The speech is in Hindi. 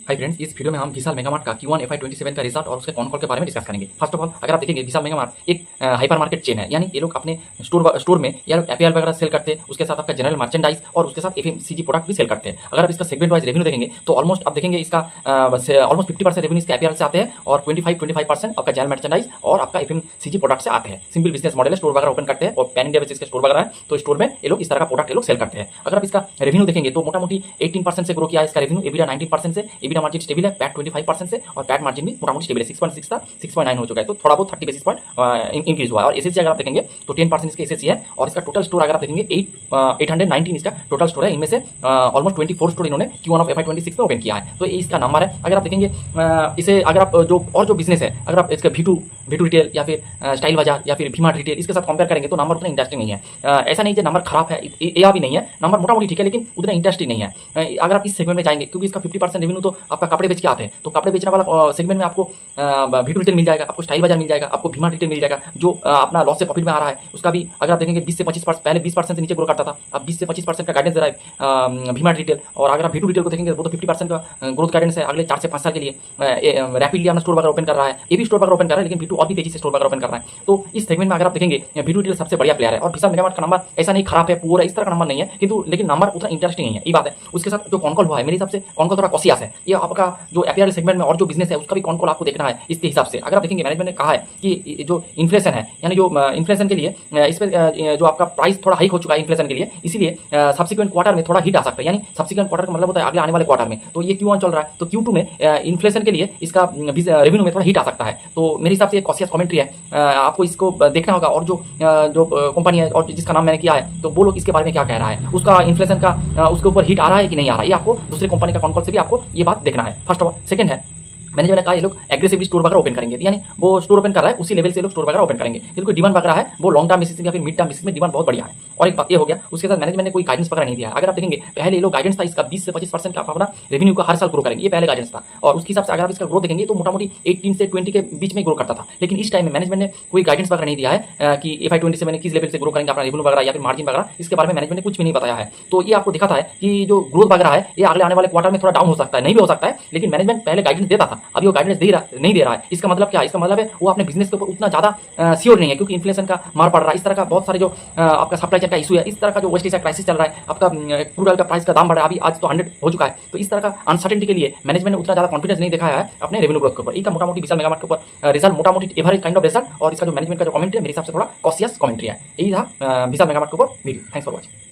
हाय फ्रेंड्स, इस वीडियो में हम विशाल मेगा मार्ट का Q1 FY27 का रिजल्ट और उसके कॉन कॉल के बारे में डिस्कस करेंगे। फर्स्ट ऑफ ऑल, अगर आप देखेंगे विशाल मेगा मार्ट एक हाइपर मार्केट चेन है, यानी ये लोग अपने स्टोर में या एपीएल वगैरह सेल करते हैं, उसके साथ आपका जनरल मर्चेंडाइज और उसके साथ एफएमसीजी प्रोडक्ट भी सेल करते हैं। अगर आप इसका सेगमेंट वाइज रेवेन्यू देखेंगे तो ऑलमोस्ट आप देखेंगे इसका ऑलमोस्ट 50% रेवेन्यू इसके एपीएल से आते हैं और 25% आपका जनरल मर्चेंडाइज और आपका एफएमसीजी प्रोडक्ट से आते हैं। सिंपल बिजनेस मॉडल है, स्टोर वगैरह ओपन करते हैं और पैन इंडिया बेसिस के स्टोर वगैरह है, तो स्टोर में ये लोग इस तरह का प्रोडक्ट ये लोग सेल करते हैं। अगर आप इसका रेवेन्यू देखेंगे तो मोटा मोटी 18% से ग्रो किया है इसका रेवेन्यू, एबिटा 19% से, एबिटा मार्जिन स्टेबल है, पैट 25% से और पैट मार्जिन भी मोटामोटी स्टेबल है। 6.6 था 6.9 हो चुका है, तो थोड़ा बहुत 30 बेसिस पॉइंट इंक्रीज हुआ है। और एसएससी अगर आप देखेंगे तो 10% इसके एसएससी है और इसका टोटल स्टोर अगर आप देखेंगे 819 इसका टोटल स्टोर है। इनमें से ऑलमोस्ट 24 स्टोर इन्होंने Q1 ऑफ FY26 में ओपन किया है, तो ये इसका नंबर है। अगर आप देखेंगे इसे, अगर आप जो बिजनेस है, अगर आप इसका V2 रिटेल या फिर स्टाइल बाजार या फिर V-Mart रिटेल इसके साथ कंपेयर करेंगे तो नंबर उतना इंटरेस्टिंग नहीं है। ऐसा नहीं कि नंबर खराब है, या भी नहीं है, नंबर मोटा मोटी ठीक है लेकिन उतना इंटरेस्टिंग नहीं है। अगर आप इस सेगमेंट में जाएंगे, क्योंकि इसका 50% रेवेन्यू तो आपका कपड़े बेच के आते हैं, तो कपड़े बेचने वाला सेगमेंट में आपको V2 रिटेल मिल जाएगा, आपको स्टाइल बाजार मिल जाएगा, आपको V-Mart रिटेल मिल जाएगा, जो अपना लॉस से प्रॉफिट में आ रहा है। उसका भी अगर आप देखेंगे 20 से 25%, पहले 20% से नीचे ग्रो करता था, अब 20 से 25% का गाइडेंस दे रहा है V-Mart रिटेल। और अगर आप V2 रिटेल को देखेंगे वो तो 50% का ग्रोथ गाइडेंस है अगले 4 से 5 साल के लिए। रैपिडली अपना स्टोर वगैरह ओपन कर रहा है, ये भी स्टोर वगैरह ओपन कर रहा है, लेकिन V2 और भी तेजी से स्टोर वगैरह ओपन कर रहा है। तो इस सेगमेंट में अगर आप देखेंगे V2 रिटेल सबसे बढ़िया प्लेयर है। और विशाल मेगा मार्ट का नंबर ऐसा नहीं खराब है, पूरा इस तरह का नंबर नहीं है, किंतु लेकिन नंबर उतना इंटरेस्टिंग नहीं है, ये बात है। उसके साथ जो कॉन कॉल हुआ है, मेरे हिसाब से कॉन कॉल थोड़ा कॉसियस है। ये आपका जो एपीआर सेगमेंट में और जो बिजनेस है उसका भी कॉन कॉल आपको देखना है इसके हिसाब से। अगर आप देखेंगे मैनेजमेंट ने कहा है कि जो इन्फ्लेशन है, यानी जो इन्फ्लेशन के लिए इस पर जो आपका प्राइस थोड़ा हाइक हो चुका है इन्फ्लेशन के लिए, इसीलिए सब्सिक्वेंट क्वार्टर में थोड़ा हिट आ सकता है। यानी सब्सिक्वेंट क्वार्टर का मतलब होता है अगले आने वाले क्वार्टर में। तो ये Q1 चल रहा है, तो Q2 में इन्फ्लेशन के लिए इसका रेवेन्यू में थोड़ा हिट आ सकता है। तो मेरे हिसाब से कॉसियस कमेंट्री है, आपको इसको देखना होगा। और जो कंपनी है और जिसका नाम मैंने किया है, तो वो लोग इसके बारे में क्या कह रहा है, उसका इन्फ्लेशन का उसके ऊपर हिट आ रहा है कि नहीं आ रहा है, ये आपको दूसरी कंपनी का कॉन कॉल से भी आपको ये बात देखना है। फर्स्ट ऑफ ऑल, सेकंड है मैंने कहा ये लोग एग्रेसिवली स्टोर वगैरह ओपन करेंगे, यानी वो स्टोर ओपन कर रहा है उसी लेवल से लोग स्टोर वगैरह ओपन करेंगे, क्योंकि डिमांड वगैरह है वो लॉन्ग टर्म बेसिस में या फिर मिड टर्म बेसिस में डिमांड बहुत बढ़िया है। और एक बात ये हो गया, उसके साथ मैनेजमेंट ने कोई गाइडेंस वगैरह नहीं दिया है। अगर आप देखेंगे पहले ये लोग गाइडेंस था इसका 20 से 25% का अपना रेवेन्यू का हर साल ग्रो करेंगे, ये पहले गाइडेंस था। और उसके हिसाब से अगर आप इसका ग्रोथ देखेंगे तो मोटामोटी 18 से 20 के बीच में ग्रो करता था। लेकिन इस टाइम में मैनेजमेंट ने कोई गाइडेंस वगैरह नहीं दिया है कि FY27 में किस लेवल से ग्रो करेंगे अपना रेवेन्यू वगैरह या फिर मार्जिन वगैरह, इसके बारे में मैनेजमेंट ने कुछ भी नहीं बताया है। तो ये आपको दिखाता है कि जो ग्रोथ वगैरह है ये अगले आने वाले क्वार्टर में थोड़ा डाउन हो सकता है, नहीं भी हो सकता है, लेकिन मैनेजमेंट पहले गाइडेंस देता था, अभी वो गाइडेंस नहीं दे रहा है। इसका मतलब क्या है, इसका मतलब है वो अपने बिजनेस के ऊपर उतना ज्यादा श्योर नहीं है, क्योंकि इन्फ्लेशन का मार पड़ रहा है, इस तरह का बहुत सारे जो आपका सप्लाई चेन का इशू है, इस तरह का जो वेस्ट एशिया क्राइसिस चल रहा है, आपका क्रूड ऑयल का प्राइस का दाम बढ़ा है, अभी आज तो 100 हो चुका है। तो इस तरह का अनसर्टेनिटी के लिए मैनेजमेंट ने उतना ज्यादा कॉन्फिडेंस नहीं दिखाया है अपने रेवेन्यू ग्रोथ के ऊपर। इसका मोटा मोटी विशाल मेगा मार्ट के ऊपर रिजल्ट मोटा मोटी एवरेज काइंड ऑफ रिजल्ट, और इसका जो मैनेजमेंट का जो कमेंट्री है मेरे हिसाब से थोड़ा कॉशियस कमेंट्री है। यही था विशाल मेगा मार्ट के ऊपर वीडियो। Thanks for watching.